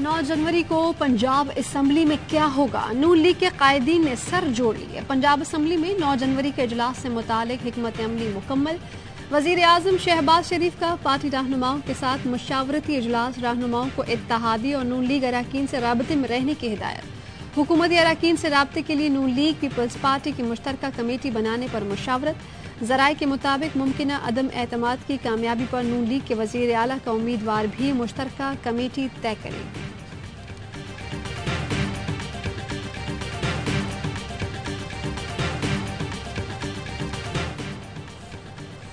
9 जनवरी को पंजाब असम्बली में क्या होगा? नून लीग के कायदीन ने सर जोड़ लिए। पंजाब असम्बली में 9 जनवरी के इजलास से मुतालिक हिकमत अमली मुकम्मल। वज़ीर आज़म शहबाज शरीफ का पार्टी रहनुमाओं के साथ मुशावरती इजलास। रहनुमाओं को इत्तेहादी और नून लीग अरकान से राबते में रहने की हिदायत। हुकूमती अरकान से राबते के लिए नून लीग पीपल्स पार्टी की मुश्तरका कमेटी बनाने पर मुशावरत। ज़राए के मुताबिक मुमकिना अदम एतमाद की कामयाबी पर नून लीग के वज़ीर आला का उम्मीदवार भी मुश्तरका कमेटी तय करेगी।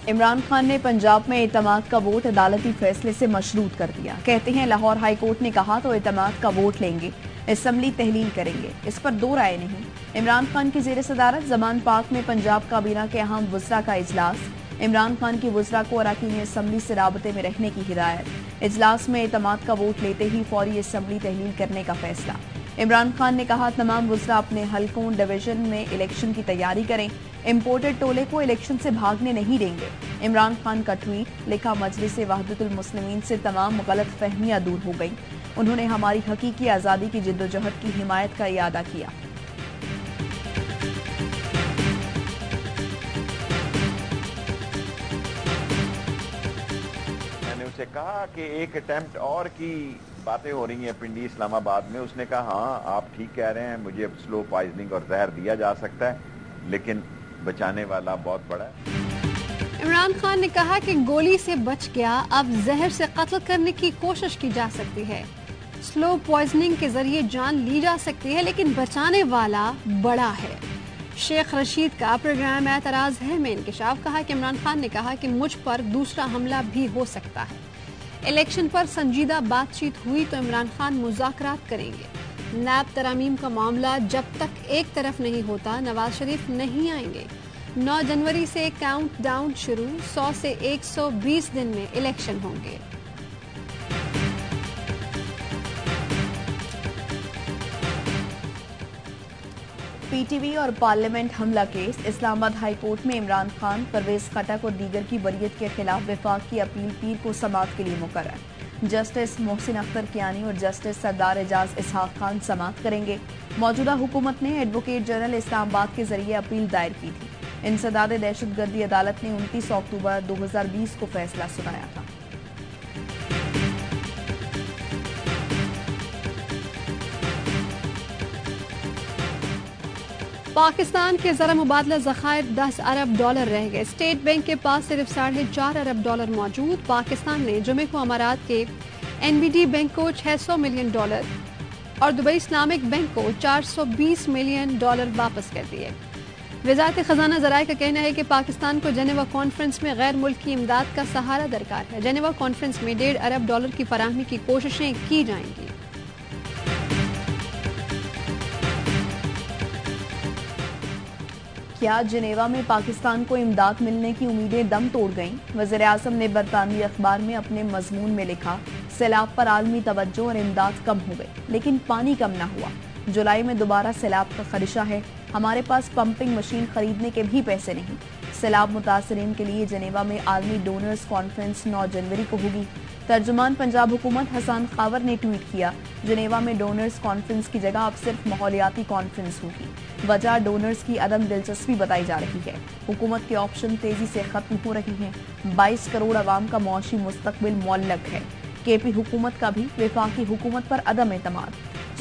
इमरान खान ने पंजाब में एतमाद का वोट अदालती फैसले से मशरूत कर दिया। कहते हैं लाहौर हाई कोर्ट ने कहा तो एतमाद का वोट लेंगे, असम्बली तहलील करेंगे, इस पर दो राय नहीं। इमरान खान की ज़ेर सदारत ज़मान पार्क में पंजाब काबीना के अहम वज़रा का इजलास। इमरान खान की वज़रा को अरकान असम्बली से राबते में रहने की हिदायत। इजलास में एतमाद का वोट लेते ही फौरी असम्बली तहलील करने का फैसला। इमरान खान ने कहा तमाम वज़रा अपने हलकों डिवीजन में इलेक्शन की तैयारी करें, इम्पोर्टेड टोले को इलेक्शन से भागने नहीं देंगे। इमरान खान का ट्वीट लिखा, मजलिस वहदतुल मुस्लिमीन से तमाम गलत फहमियां दूर हो गई। उन्होंने हमारी हकीकी आज़ादी की जिद्दोजहद की हिमायत का इरादा किया। मैंने उसे कहा कि एक अटेम्प्ट और की बातें हो रही हैं पिंडी इस्लामाबाद में। उसने कहा हाँ आप ठीक कह रहे हैं, मुझे स्लो पॉइजनिंग और जहर दिया जा सकता है, लेकिन बचाने वाला बहुत बड़ा है। इमरान खान ने कहा कि गोली से बच गया, अब जहर से कत्ल करने की कोशिश की जा सकती है। स्लो पॉइजनिंग के जरिए जान ली जा सकती है, लेकिन बचाने वाला बड़ा है। शेख रशीद का प्रोग्राम एतराज है में इंकशाफ। कहा कि इमरान खान ने कहा कि मुझ पर दूसरा हमला भी हो सकता है। इलेक्शन पर संजीदा बातचीत हुई तो इमरान खान मुज़ाकरात करेंगे। नैब तरामीम का मामला जब तक एक तरफ नहीं होता, नवाज शरीफ नहीं आएंगे। 9 जनवरी से काउंट डाउन शुरू, 100 से 120 दिन में इलेक्शन होंगे। पीटीवी और पार्लियामेंट हमला केस। इस्लामाबाद हाई कोर्ट में इमरान खान, परवेज खटक और दीगर की बरियत के खिलाफ वफाक की अपील पीर को समाअत के लिए मुकर्रर। जस्टिस मोहसिन अख्तर कियानी और जस्टिस सरदार एजाज इसहाक खान समाअत करेंगे। मौजूदा हुकूमत ने एडवोकेट जनरल इस्लामाबाद के जरिए अपील दायर की थी। इंसदाद दहशतगर्दी अदालत ने 29 अक्टूबर 2020 को फैसला सुनाया था। पाकिस्तान के ज़रा मुबादला ज़खायर 10 अरब डॉलर रह गए। स्टेट बैंक के पास सिर्फ 4.5 अरब डॉलर मौजूद। पाकिस्तान ने जुमे को अमारात के NBD बैंक को $600 मिलियन और दुबई इस्लामिक बैंक को $420 मिलियन वापस कर दिए। वज़ारत खजाना ज़राए का कहना है कि पाकिस्तान को जेनेवा कॉन्फ्रेंस में गैर मुल्की इमदाद का सहारा दरकार है। जेनेवा कॉन्फ्रेंस में $1.5 अरब की फराहमी की कोशिशें की जाएंगी। क्या जिनेवा में पाकिस्तान को इमदाद मिलने की उम्मीदें दम तोड़ गईं? वज़ीर आज़म ने बरतानवी अखबार में अपने मजमून में लिखा, सैलाब पर आलमी तवज्जो और इमदाद कम हो गई, लेकिन पानी कम ना हुआ। जुलाई में दोबारा सैलाब का खदशा है। हमारे पास पंपिंग मशीन खरीदने के भी पैसे नहीं। सैलाब मुतासरीन के लिए जिनेवा में आलमी डोनर्स कॉन्फ्रेंस 9 जनवरी को होगी। तर्जुमान पंजाब हुकूमत हसन खावर ने ट्वीट किया, जिनेवा में डोनर्स कॉन्फ्रेंस की जगह अब सिर्फ माहौलियाती कॉन्फ्रेंस होगी। वजह डोनर्स की अदम दिलचस्पी बताई जा रही है। हुकूमत के ऑप्शन तेजी से खत्म हो रही हैं। 22 करोड़ अवाम का मुआशी मुस्तकबिल मुअल्लक है। केपी हुकूमत का भी वफाकी हुकूमत पर अदम एतमाद।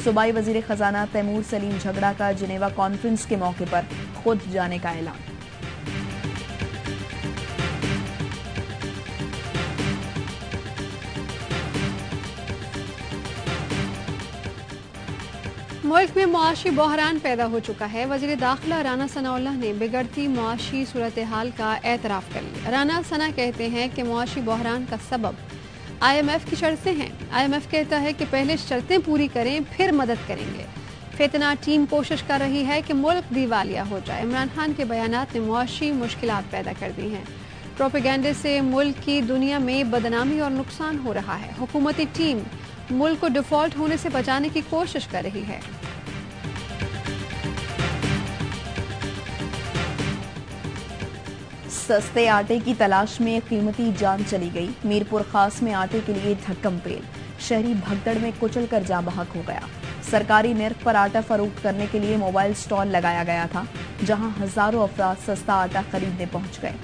सूबाई वजीर खजाना तैमूर सलीम झगड़ा का जिनेवा कॉन्फ्रेंस के मौके पर खुद जाने का ऐलान। मुल्क में मुआशी बहरान पैदा हो चुका है। वज़ीर दाखिला राना सनाउल्लाह ने बिगड़ती मुआशी सूरत हाल का एतराफ़ कर लिया। राना सना कहते हैं कि मुआशी बहरान का सबब IMF की शर्तें हैं। IMF कहता है कि पहले शर्तें पूरी करें फिर मदद करेंगे। फितना टीम कोशिश कर रही है कि मुल्क दिवालिया हो जाए। इमरान खान के बयानात ने मुआशी मुश्किलात पैदा कर दी हैं। प्रोपेगेंडे से मुल्क की दुनिया में बदनामी और नुकसान हो रहा है। हुकूमती टीम मुल्क को डिफॉल्ट होने से बचाने की कोशिश कर रही है। सस्ते आटे की तलाश में कीमती जान चली गई। मीरपुर खास में आटे के लिए धक्कम पेल। शहरी भगदड़ में कुचल कर जाँ बहक हो गया। सरकारी निर्ख पर आटा फरोख्त करने के लिए मोबाइल स्टॉल लगाया गया था, जहां हजारों अफराद सस्ता आटा खरीदने पहुंच गए।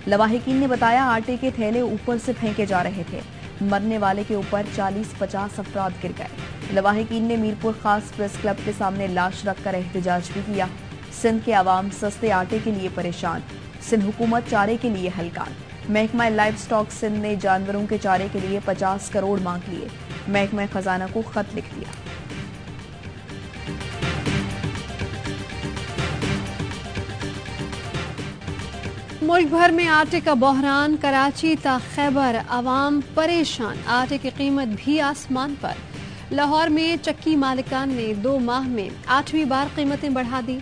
लवाहिकीन ने बताया आटे के थैले ऊपर से फेंके जा रहे थे। मरने वाले के ऊपर 40-50 अफराद गिर गए। लवाहिकीन ने मीरपुर खास प्रेस क्लब के सामने लाश रखकर एहतजाज भी किया। सिंध के आवाम सस्ते आटे के लिए परेशान, सिंध हुकूमत चारे के लिए हलकान। महकमा लाइव स्टॉक सिंध ने जानवरों के चारे के लिए 50 करोड़ मांग लिए। महकमा खजाना को खत लिख दिया। मुल्क भर में आटे का बहरान, कराची ता खैबर आवाम परेशान, आटे की कीमत भी आसमान पर। लाहौर में चक्की मालिकान ने 2 माह में 8वीं बार कीमतें बढ़ा दी।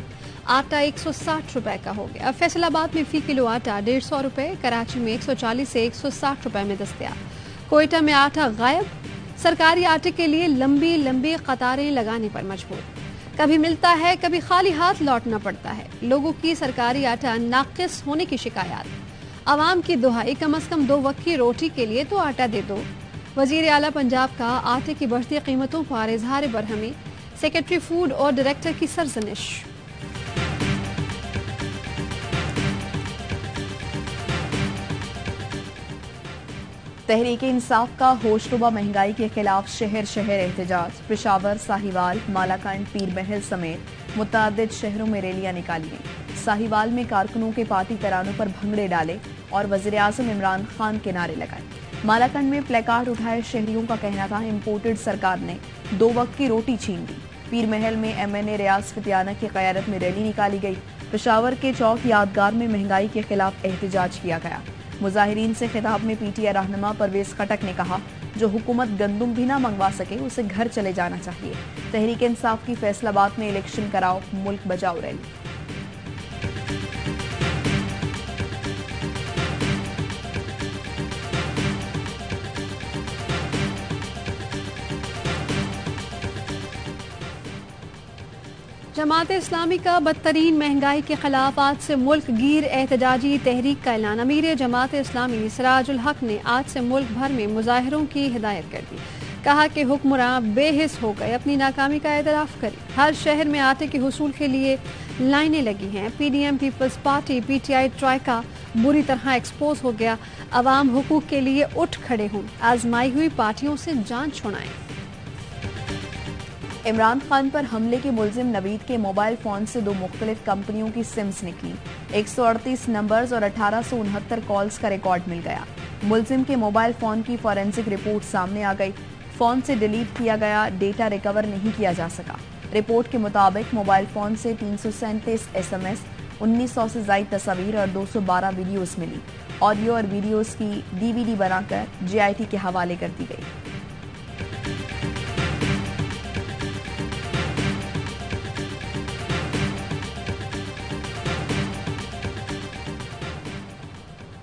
आटा 160 रुपए का हो गया। फैसलाबाद में फी किलो आटा 150 रुपए, कराची में 140 से 160 रुपए में दस्तयाब। कोयटा में आटा गायब, सरकारी आटे के लिए लंबी लंबी कतारें लगाने पर मजबूर। कभी मिलता है, कभी खाली हाथ लौटना पड़ता है। लोगों की सरकारी आटा नाकिस होने की शिकायत। आवाम की दुहाई, कम से कम 2 वक्त की रोटी के लिए तो आटा दे दो। वजीर आला पंजाब का आटे की बढ़ती कीमतों पर इजहार बरहमी, सेक्रेटरी फूड और डायरेक्टर की सरजनिश। तहरीक इंसाफ का होशरुबा महंगाई के खिलाफ शहर शहर एहतजाज। पेशावर, साहिवाल, मालाकंड, पीर महल समेत मुतअद्दिद शहरों में रैलियां निकाली गईं। साहिवाल में कारकुनों के पार्टी तरानों पर भंगड़े डाले और वज़ीर आज़म इमरान खान के नारे लगाए। मालाकंड में प्लेकार्ड उठाए शहरियों का कहना था इम्पोर्टेड सरकार ने 2 वक्त की रोटी छीन ली। पीर महल में MNA रियाज फतियाना की क़यादत में रैली निकाली गई। पेशावर के चौक यादगार में महंगाई के खिलाफ एहतजाज किया गया। मुजाहिरीन से खिताब में PTI रहनुमा परवेज खटक ने कहा, जो हुकूमत गंदुम भी ना मंगवा सके उसे घर चले जाना चाहिए। तहरीक इंसाफ की फैसलाबाद में इलेक्शन कराओ, मुल्क बचाओ रैली। जमात इस्लामी का बदतरीन महंगाई के खिलाफ आज से मुल्क गिर एहतजाजी तहरीक का ऐलान। अमीर जमात इस्लामी सिराजुल हक ने आज से मुल्क भर में मुजाहिरों की हिदायत कर दी। कहा कि हुक्मरान बेहिस हो गए, अपनी नाकामी का एतराफ़ करें। हर शहर में आटे के हुसूल के लिए लाइनें लगी हैं। PDM पीपल्स पार्टी PTI ट्राइका बुरी तरह एक्सपोज हो गया। अवाम हुकूक के लिए उठ खड़े हों, आजमाई हुई पार्टियों से जान छुड़ाएं। इमरान खान पर हमले के मुलजिम नवीद के मोबाइल फोन से 2 मुख्तलिफ कंपनियों की सिम्स निकली। 138 नंबर्स और 1869 कॉल्स का रिकॉर्ड मिल गया। मुलजिम के मोबाइल फोन की फॉरेंसिक रिपोर्ट सामने आ गई। फोन से डिलीट किया गया डेटा रिकवर नहीं किया जा सका। रिपोर्ट के मुताबिक मोबाइल फोन से 337 SMS, 1900 से ज़ायद तस्वीर और 212 वीडियोस मिली। ऑडियो और वीडियोस की DVD बनाकर JIT के हवाले कर दी गई।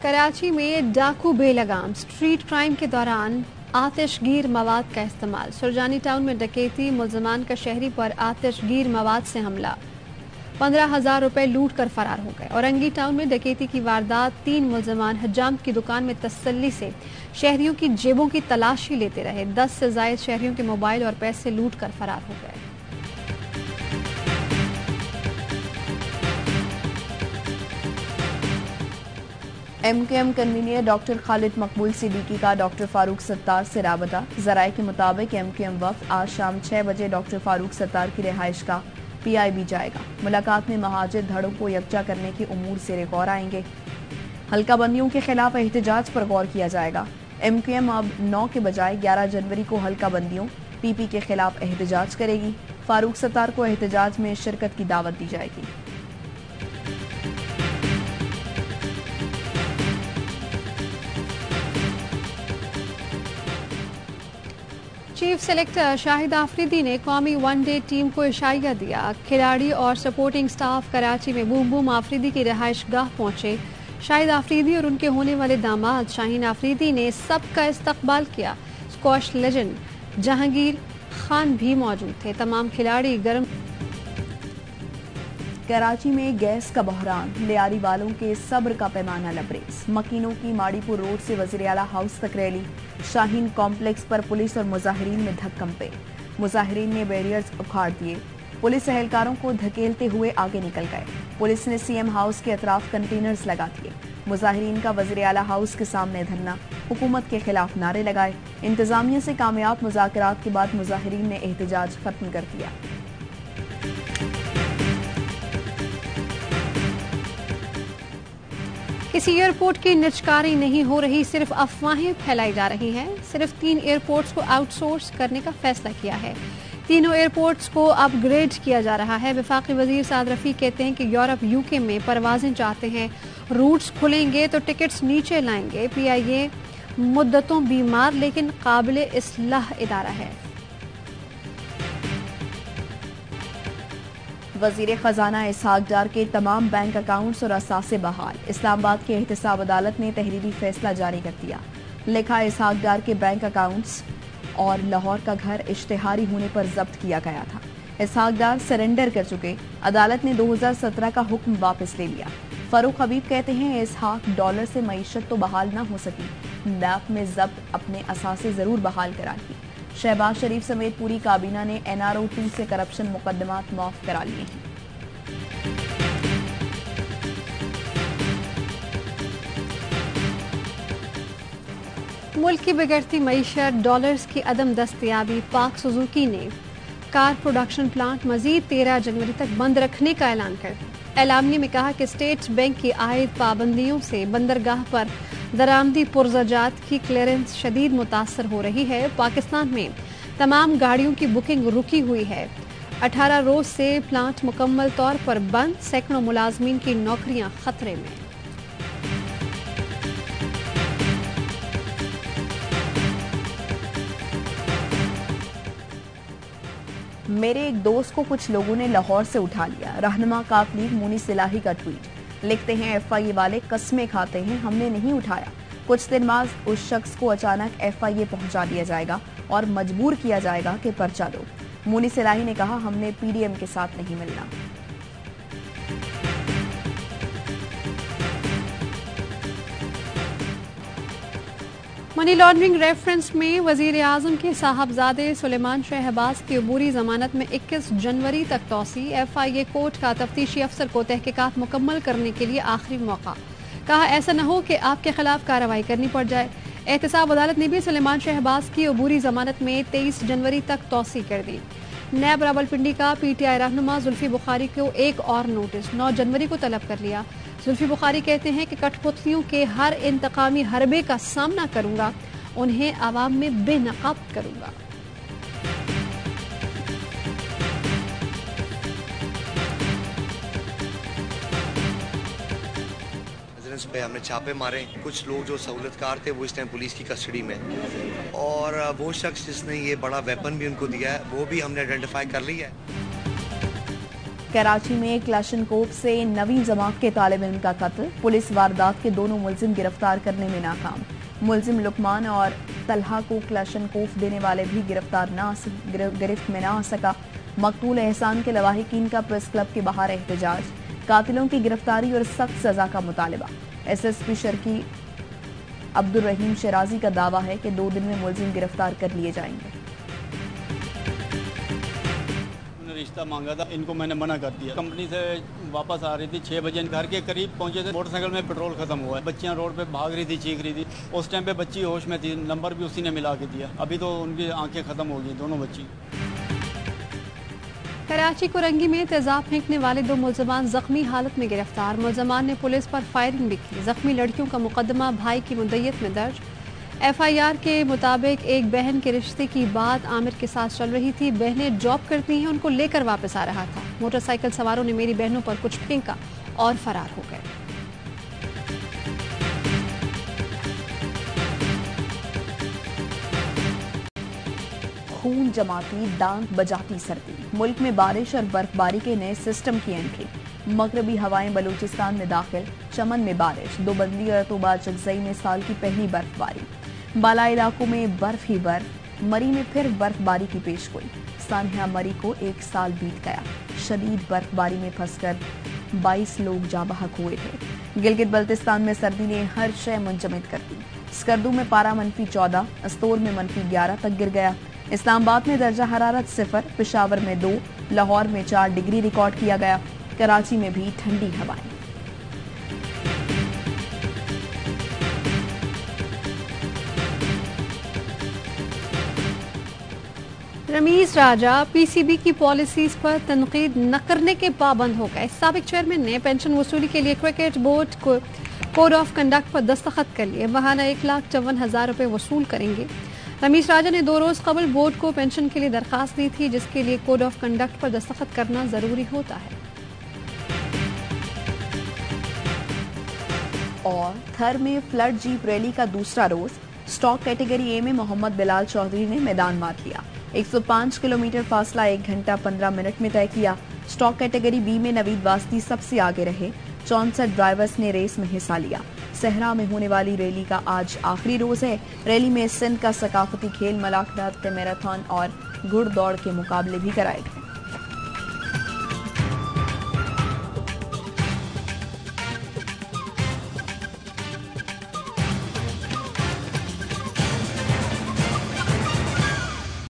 कराची में डाकू बेलगाम, स्ट्रीट क्राइम के दौरान आतिशगीर मवाद का इस्तेमाल। सुरजानी टाउन में डकैती, मुलजमान का शहरी पर आतिशगीर मवाद से हमला। 15,000 रुपए लूट कर फरार हो गए। औरंगी टाउन में डकैती की वारदात, 3 मुलजमान हजाम की दुकान में तसल्ली से शहरियों की जेबों की तलाशी लेते रहे। 10 से ज़ायद शहरियों के मोबाइल और पैसे लूट कर फरार हो गए। MQM कन्वीनियर डॉक्टर खालिद मकबूल सिद्दीकी का डॉक्टर फारूक सत्तार से राबता। ज़राए के मुताबिक MQM वक्त आज शाम 6 बजे डॉक्टर फारूक सत्तार की रिहाइश का PIB जाएगा। मुलाकात में महाजिर धड़ों को यकजा करने के उमूर से गौर आएंगे। हल्का बंदियों के खिलाफ एहतजाज पर गौर किया जाएगा। MQM अब 9 के बजाय 11 जनवरी को हल्का बंदियों PP के खिलाफ एहतजाज करेगी। फारूक सत्तार को एहतजाज में शिरकत की दावत दी जाएगी। चीफ सेलेक्टर शाहिद आफरीदी ने कौमी वनडे टीम को इशारा दिया। खिलाड़ी और सपोर्टिंग स्टाफ कराची में बूम बूम आफरीदी की रिहाइश गाह पहुंचे। शाहिद आफरीदी और उनके होने वाले दामाद शाहीन आफरीदी ने सबका इस्तकबाल किया। स्क्वॉश लेजेंड जहांगीर खान भी मौजूद थे। तमाम खिलाड़ी کراچی میں گیس کا بحران، لیاری والوں کے صبر کا پیمانہ لبریز۔ مکینوں کی ماڑی پور روڈ سے وزیر اعلیٰ ہاؤس تک ریلی، شاہین کمپلیکس پر پولیس اور مظاہرین میں دھکم پہ، مظاہرین نے بیریئرز اکھاڑ دیے، پولیس اہلکاروں کو دھکیلتے ہوئے آگے نکل گئے، پولیس نے سی ایم ہاؤس کے اطراف کنٹینرز لگا دیے، مظاہرین کا وزیر اعلیٰ ہاؤس کے سامنے دھرنا، حکومت کے خلاف نعرے لگائے، انتظامیہ سے کامیاب مذاکرات کے بعد مظاہرین نے احتجاج ختم کر دیا۔ کسی ایئرپورٹ کی نجکاری نہیں ہو رہی، صرف افواہیں پھیلائی جا رہی ہیں۔ صرف 3 ایئرپورٹس کو آؤٹ سورس کرنے کا فیصلہ کیا ہے، تینوں ایئرپورٹس کو اپ گریڈ کیا جا رہا ہے۔ وفاقی وزیر سعد رفیق کہتے ہیں کہ یورپ UK میں پروازیں چاہتے ہیں، روٹس کھلیں گے تو ٹکٹس نیچے لائیں گے۔ PIA مدتوں بیمار لیکن قابل اصلاح ادارہ ہے۔ وزیر خزانہ اسحاق ڈار کے تمام بینک اکاؤنٹس اور اثاثے بحال، اسلام آباد کے احتساب عدالت نے تحریری فیصلہ جاری کر دیا۔ لکھا اسحاق ڈار کے بینک اکاؤنٹس اور لاہور کا گھر اشتہاری ہونے پر ضبط کیا گیا تھا۔ اسحاق ڈار سرنڈر کر چکے، عدالت نے 2017 کا حکم واپس لے لیا۔ فاروق حبیب کہتے ہیں اسحاق ڈالر سے معیشت تو بحال نہ ہو سکی، نیب میں ضبط اپنے اثاثے ضرور بحال کرا لی۔ شہباز شریف سمیت پوری کابینہ نے NRO 2 سے کرپشن مقدمات معاف کرا لیے ہیں۔ ملک کی بگڑتی معیشت، ڈالرز کی عدم دستیابی، پاک سوزوکی نے کار پروڈکشن پلانٹ مزید 13 جنوری تک بند رکھنے کا اعلان کر دیا۔ اعلامیے میں کہا کہ اسٹیٹ بینک کی عائد پابندیوں سے بندرگاہ پر درآمدی پرزجات کی کلیئرنس شدید متاثر ہو رہی ہے۔ پاکستان میں تمام گاڑیوں کی بکنگ رکی ہوئی ہے۔ 18 روز سے پلانٹ مکمل طور پر بند، سینکڑوں ملازمین کی نوکریاں خطرے میں۔ میرے ایک دوست کو کچھ لوگوں نے لاہور سے اٹھا لیا، رہنما کاف لیگ مونی صلاحی کا ٹویٹ۔ لکھتے ہیں FIA والے قسمیں کھاتے ہیں ہم نے نہیں اٹھایا، کچھ دن بعد اس شخص کو اچانک FIA پہنچا دیا جائے گا اور مجبور کیا جائے گا کہ پرچہ دو۔ مونی صلاحی نے کہا ہم نے PDM کے ساتھ نہیں ملنا۔ منی لانڈرنگ ریفرنس میں وزیر اعظم کے صاحبزادے سلیمان شہباز کی عبوری ضمانت میں 21 جنوری تک توسیع، FIA کورٹ کا تفتیشی افسر کو تحقیقات مکمل کرنے کے لیے آخری موقع، کہا ایسا نہ ہو کہ آپ کے خلاف کارروائی کرنی پڑ جائے۔ احتساب عدالت نے بھی سلیمان شہباز کی عبوری ضمانت میں 23 جنوری تک توسیع کر دی۔ نیب راولپنڈی کا PTI رہنما زلفی بخاری کو ایک اور نوٹس 9 جنوری کو طلب کر لیا۔ زلفی بخاری کہتے ہیں کہ کٹھ پتلیوں کے ہر انتقامی حربے کا سامنا کروں گا، انہیں عوام میں بے نقاب کروں گا۔ پہ ہم نے چھاپے مارے، کچھ لوگ جو سہولت کار تھے وہ اس ٹائم پولیس کی کسٹڈی میں، اور وہ شخص جس نے یہ بڑا ویپن بھی ان کو دیا ہے وہ بھی ہم نے آئیڈینٹیفائی کر لی ہے۔ کراچی میں کلاشن کوف سے 9ویں جماعت کے طالب علم کا قتل، پولیس واردات کے دونوں ملزم گرفتار کرنے میں ناکام۔ ملزم لقمان اور طلحہ کو کلاشن کوف دینے والے بھی گرفت میں نہ آ سکا۔ مقتول احسان کے لواحقین کا پریس کلب کے باہر احتجاج، قاتلوں کی گرفتاری اور سخت سزا کا مطالبہ۔ SSP شرکی عبد الرحیم شرازی کا دعویٰ ہے کہ 2 دن میں ملزم گرفتار کر لیے جائیں گے۔ رشتہ مانگا تھا، ان کو میں نے منع کر دیا۔ کمپنی سے واپس آ رہی تھی 6 بجے، گھر کے قریب پہنچے تھے، موٹر سائیکل میں پیٹرول ختم ہوا ہے، بچیاں روڈ پہ بھاگ رہی تھی، چیخ رہی تھی، اس ٹائم پہ بچی ہوش میں تھی، نمبر بھی اسی نے ملا کے دیا، ابھی تو ان کی آنکھیں ختم ہو گئی دونوں بچی۔ کراچی کرنگی میں تیزاب پھینکنے والے 2 ملزمان زخمی حالت میں گرفتار، ملزمان نے پولیس پر فائرنگ بھی کی۔ زخمی لڑکیوں کا مقدمہ بھائی کی مدیت میں درج۔ FIR کے مطابق ایک بہن کے رشتے کی بات عامر کے ساتھ چل رہی تھی، بہنیں جاب کرتی ہیں، ان کو لے کر واپس آ رہا تھا، موٹر سائیکل سواروں نے میری بہنوں پر کچھ پھینکا اور فرار ہو گئے۔ خون جماتی ڈانگ بجاتی سردی، ملک میں بارش اور برف باری کے نئے سسٹم کی انٹری، مغربی ہوائیں بلوچستان میں داخل، چمن میں بارش، دوبندی اور طوبہ چکزئی میں سال کی پہلی برف باری، بالا علاقوں میں برف ہی برف، مری میں پھر برف باری کی پیش گوئی، सान्या मरी को 1 साल बीत गया। शदीद बर्फबारी में फंसकर 22 लोग जाँ बहक हुए थे। गिलगित बल्तिस्तान में सर्दी ने हर शय मुंजमद कर दी। स्कर्दू में पारा -14, अस्तोर में -11 तक गिर गया। इस्लामाबाद में दर्जा हरारत 0, पेशावर में 2, लाहौर में 4 डिग्री रिकॉर्ड किया गया। कराची में भी ठंडी हवाएं। रमीज राजा पीसीबी की पॉलिसीज पर तनकीद न करने के पाबंद हो गए। साबिक चेयरमैन ने पेंशन वसूली के लिए क्रिकेट बोर्ड को कोड ऑफ कंडक्ट पर दस्तखत कर लिए। महाना 1,54,000 रुपए वसूल करेंगे। रमीज राजा ने 2 रोज कबल बोर्ड को पेंशन के लिए दरखास्त दी थी, जिसके लिए कोड ऑफ कंडक्ट पर दस्तखत करना जरूरी होता है। और थर में फ्लड जीप रैली का दूसरा रोज। स्टॉक कैटेगरी ए में मोहम्मद बिलाल चौधरी ने मैदान मार लिया। 105 किलोमीटर फासला 1 घंटा 15 मिनट में तय किया। स्टॉक कैटेगरी बी में नवीद वास्ती सबसे आगे रहे। 64 ड्राइवर्स ने रेस में हिस्सा लिया। सहरा में होने वाली रैली का आज आखिरी रोज है। रैली में सिंध का सकाफती खेल, मलाकनात, मैराथन और घुड़दौड़ के मुकाबले भी कराए गए।